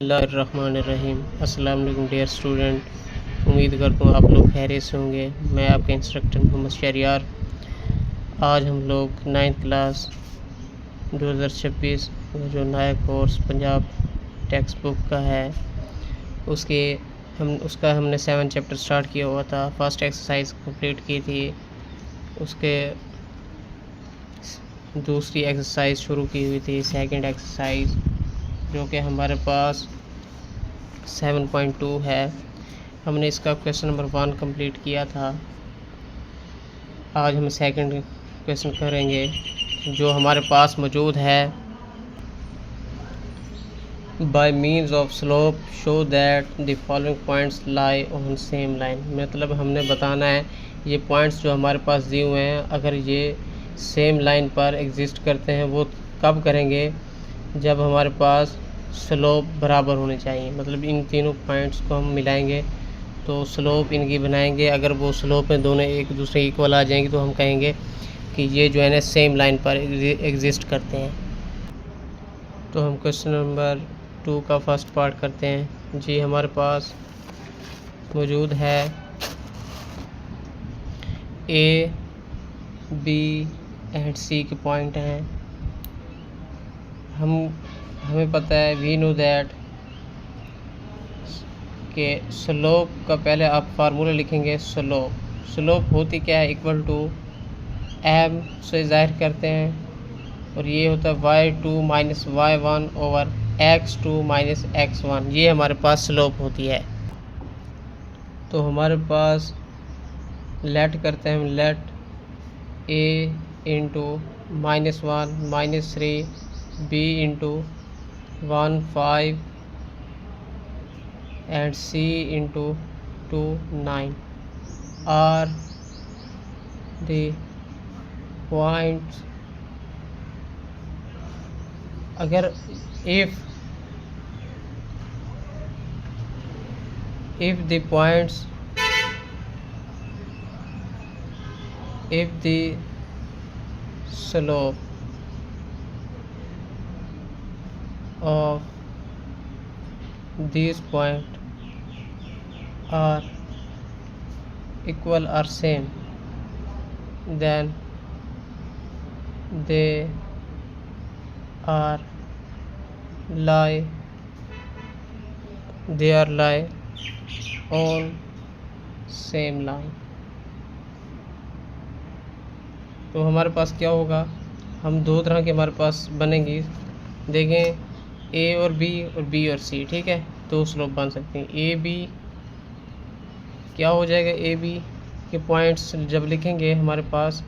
बिस्मिल्लाहिर्रहमानिर्रहीम। अस्सलाम वालेकुम डियर स्टूडेंट, उम्मीद करता हूँ आप लोग खैरियत से होंगे। मैं आपका इंस्ट्रक्टर मोहम्मद शहरियार। आज हम लोग 9th क्लास 2026 जो नया कोर्स पंजाब टेक्स्ट बुक का है उसका हमने 7 चैप्टर स्टार्ट किया हुआ था। फर्स्ट एक्सरसाइज कंप्लीट की थी, उसके दूसरी एक्सरसाइज शुरू की हुई थी, सेकंड एक्सरसाइज जो कि हमारे पास 7.2 है। हमने इसका क्वेश्चन नंबर 1 कंप्लीट किया था। आज हम सेकंड क्वेश्चन करेंगे जो हमारे पास मौजूद है। Bye means of slope show that the following points lie on same line. मतलब हमने बताना है ये पॉइंट्स जो हमारे पास दिए हुए हैं, अगर ये सेम लाइन पर एग्जिस्ट करते हैं वो कब करेंगे, जब हमारे पास स्लोप बराबर होनी चाहिए। मतलब इन तीनों पॉइंट्स को हम मिलाएंगे तो स्लोप इनकी बनाएंगे। अगर वो स्लोप में दोनों एक दूसरे इक्वल आ जाएंगे तो हम कहेंगे कि ये जो है ना सेम लाइन पर एग्जिस्ट करते हैं। तो हम क्वेश्चन नंबर 2 का फर्स्ट पार्ट करते हैं जी। हमारे पास मौजूद है ए, बी एंड सी के पॉइंट हैं। हमें पता है, वी नो दैट कि स्लोप का पहले आप फार्मूला लिखेंगे। स्लोप होती क्या है, इक्वल टू एम से ज़ाहिर करते हैं, और ये होता है y2 minus y1 over x2 minus x1। ये हमारे पास स्लोप होती है। तो हमारे पास लेट करते हैं हम, let a into -1 -3 b into 1 5 and c into 2 9 are the points. अगर if the points, if the slope of these points are equal or same, then they are lie on same line। तो हमारे पास क्या होगा, हम दो तरह के हमारे पास बनेंगी। देखें ए और बी और बी और सी, ठीक है, दो स्लोप बन सकते हैं। ए बी क्या हो जाएगा, ए बी के पॉइंट्स जब लिखेंगे हमारे पास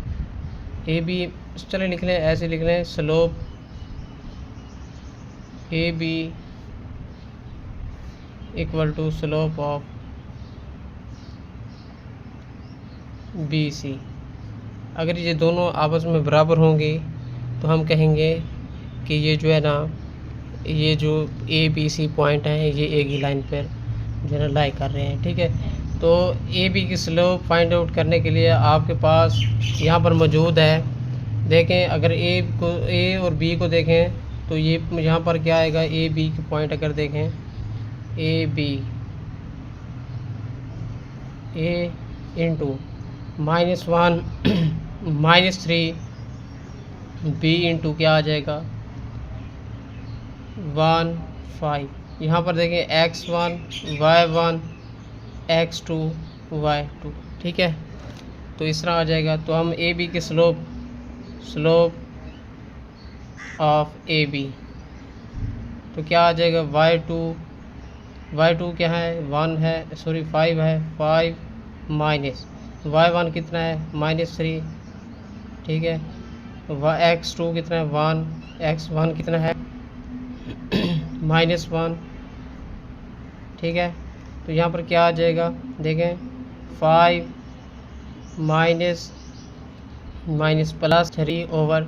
ए बी, चले लिख लें, ऐसे लिख लें, slope A B equal to slope of B C. अगर ये दोनों आपस में बराबर होंगे तो हम कहेंगे कि ये जो है ना, ये जो ए बी सी पॉइंट हैं ये एक ही लाइन पर जो है लाई कर रहे हैं, ठीक है। तो ए बी की स्लोप फाइंड आउट करने के लिए आपके पास यहाँ पर मौजूद है। देखें, अगर ए और बी को देखें तो ये यहाँ पर क्या आएगा, ए बी के पॉइंट अगर देखें, A B A into -1 -3 B into क्या आ जाएगा 1 5। यहाँ पर देखें x1 y1 x2 y2, ठीक है। तो इस तरह आ जाएगा। तो हम ए बी के स्लोप ऑफ ए बी तो क्या आ जाएगा, y2 क्या है, 1 है, सॉरी 5 है, 5 माइनस y1 कितना है -3, ठीक है। x2 कितना है 1, x1 कितना है -1, ठीक है। तो यहाँ पर क्या आ जाएगा, देखें 5 minus plus 3 over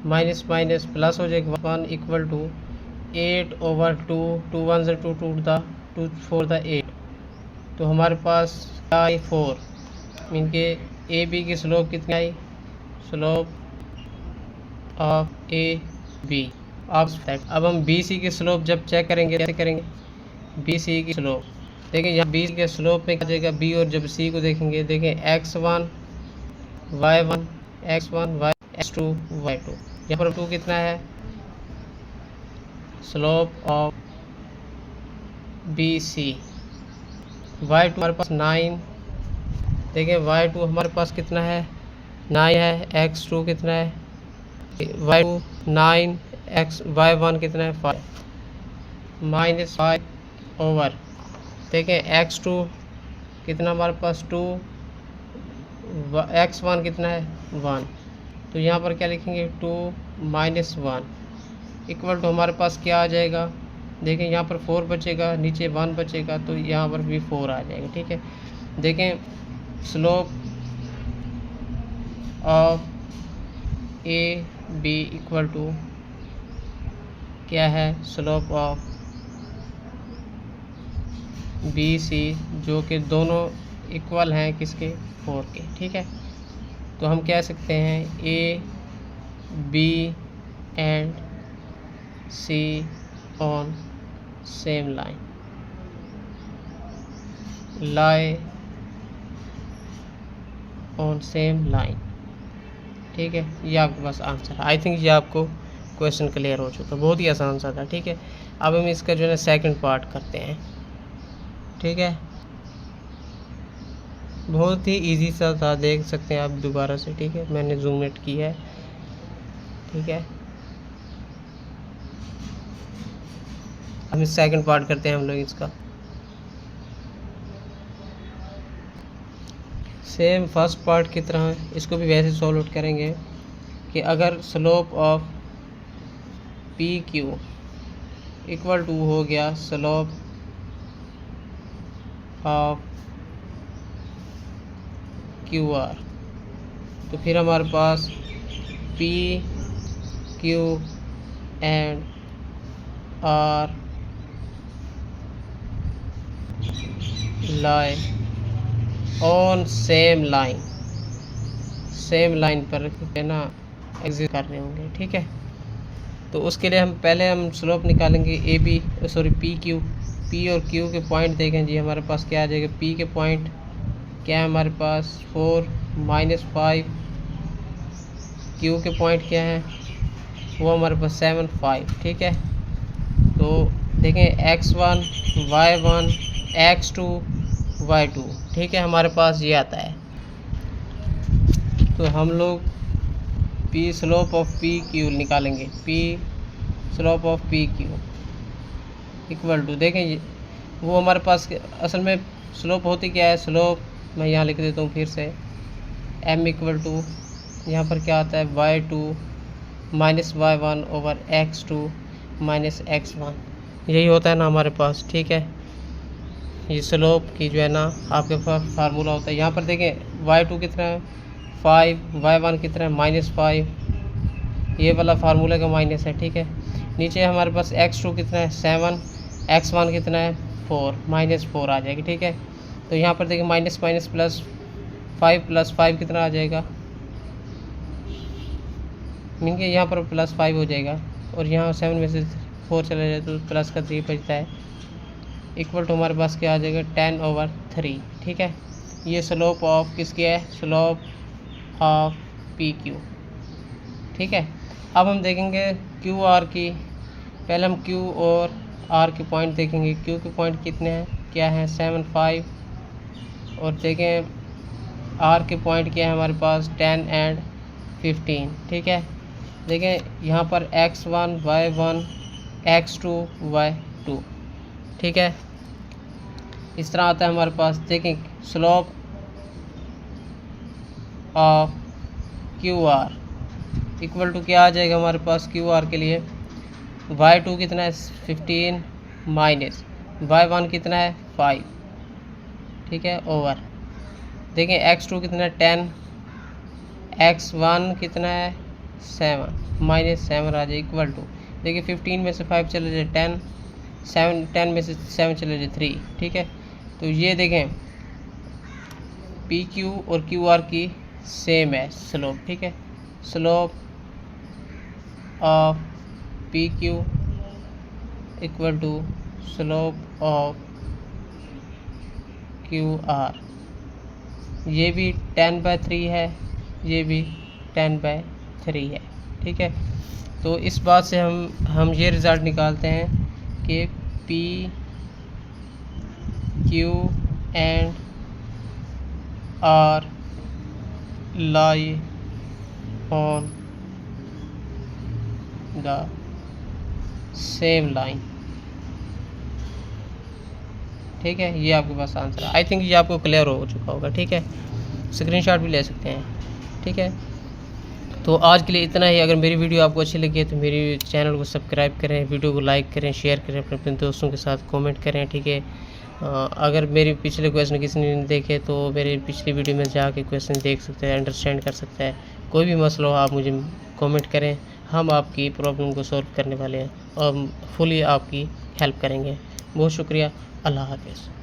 minus plus हो जाएगा 1 इक्वल टू 8 ओवर 2, 2 1 से 2 2 4 द 8। तो हमारे पास आई 4, मीन के ए बी की स्लोप कितनी आई, स्लोप ऑफ ए बी आप अब हम बी सी की स्लोप जब चेक करेंगे कैसे करेंगे, बी सी की स्लोप देखिए यहाँ बी के स्लोप में क्या जाएगा बी, और जब सी को देखेंगे देखें x1 y1 x1 y x2 y2, यहाँ पर 2 कितना है slope of B C. y2 हमारे पास 9, देखें y2 हमारे पास कितना है 9 है, x2 कितना है y2 9 x y1 कितना है 5 माइनस 5 ओवर देखें x2 कितना हमारे पास 2 x1 कितना है 1, तो यहाँ पर क्या लिखेंगे 2 माइनस 1 इक्वल टू हमारे पास क्या आ जाएगा, देखें यहाँ पर 4 बचेगा, नीचे 1 बचेगा, तो यहाँ पर भी 4 आ जाएगा। ठीक है, देखें slope of A B equal to क्या है स्लोप ऑफ बी सी, जो कि दोनों इक्वल हैं किसके 4 के। ठीक है, तो हम कह सकते हैं A B and C on same line lie on same line. ठीक है, ये आपके पास आंसर है। आई थिंक ये आपको क्वेश्चन क्लियर हो चुका, बहुत ही आसान सा था। ठीक है, अब हम इसका जो है सेकंड पार्ट करते हैं। ठीक है, बहुत ही इजी सा था, देख सकते हैं आप दोबारा से। ठीक है, मैंने जूम इन की है। ठीक है, हम सेकंड पार्ट करते हैं हम लोग इसका। सेम फर्स्ट पार्ट की तरह इसको भी वैसे सॉल्व आउट करेंगे कि अगर slope of P Q equal to हो गया स्लोप ऑफ क्यू आर, तो फिर हमारे पास P Q and R lie on same line, same line पर है ना एग्जिस्ट कर रहे होंगे। ठीक है, तो उसके लिए हम पहले स्लोप निकालेंगे A B sorry P Q, P और क्यू के पॉइंट देखें जी, हमारे पास क्या आ जाएगा पी के पॉइंट क्या है हमारे पास 4 माइनस 5, क्यू के पॉइंट क्या है वो हमारे पास 7 5। ठीक है, तो देखें x1 y1 x2 y2। ठीक है, हमारे पास ये आता है, तो हम लोग P slope of P Q निकालेंगे, P slope of P Q equal to देखें वो हमारे पास असल में स्लोप होती क्या है, स्लोप मैं यहाँ लिख देता हूँ फिर से, m इक्वल टू यहाँ पर क्या आता है y2 minus y1 over x2 minus x1, यही होता है ना हमारे पास। ठीक है, ये स्लोप की जो है ना आपके पास फार्मूला होता है। यहाँ पर देखें y2 कितना है 5, y1 कितना है -5, ये वाला फार्मूला का माइनस है। ठीक है, नीचे हमारे पास x2 कितना है 7, x1 कितना है 4, -4 आ जाएगी। ठीक है, तो यहाँ पर देखिए माइनस माइनस प्लस 5 कितना आ जाएगा, मीन के यहाँ पर +5 हो जाएगा, और यहाँ 7 में से 4 चला जाए तो प्लस का 3 बचता है, इक्वल टू हमारे पास क्या आ जाएगा 10/3। ठीक है, ये स्लोप ऑफ किसकी है, स्लोप ऑफ पी क्यू। ठीक है, अब हम देखेंगे क्यू आर की, पहले हम क्यू और आर के पॉइंट देखेंगे। क्यू के पॉइंट कितने हैं, क्या है 7 5, और देखें आर के पॉइंट क्या है हमारे पास 10 एंड 15। ठीक है, देखें यहाँ पर x1 y1 x2 y2। ठीक है, इस तरह आता है हमारे पास। देखें slope of Q R equal to क्या आ जाएगा हमारे पास क्यू आर के लिए, y2 कितना है 15 माइनस y1 कितना है 5। ठीक है, ओवर देखें x2 कितना है 10, x1 कितना है 7 -7 आ जाए, इक्वल टू देखिए 15 में से 5 चले जाए 10, 10 में से 7 चले जाए 3। ठीक है, तो ये देखें पी क्यू और क्यू आर की सेम है स्लोप। ठीक है, slope of P Q equal to slope of Q R. ये भी 10/3 है, ये भी 10/3 है। ठीक है, तो इस बात से हम ये रिज़ल्ट निकालते हैं कि P Q and R lie on the same line. ठीक है, ये आपके पास आंसर है। आई थिंक ये आपको क्लियर हो चुका होगा। ठीक है, स्क्रीनशॉट भी ले सकते हैं। ठीक है, तो आज के लिए इतना ही। अगर मेरी वीडियो आपको अच्छी लगी तो मेरी चैनल को सब्सक्राइब करें, वीडियो को लाइक करें, शेयर करें, अपने दोस्तों के साथ कमेंट करें। ठीक है, अगर मेरे पिछले क्वेश्चन किसी ने नहीं देखे तो मेरे पिछली वीडियो में जाके क्वेश्चन देख सकते हैं, अंडरस्टैंड कर सकते हैं। कोई भी मसला हो आप मुझे कमेंट करें, हम आपकी प्रॉब्लम को सॉल्व करने वाले हैं और फुली आपकी हेल्प करेंगे। बहुत शुक्रिया। अल्लाह हाफ़िज़।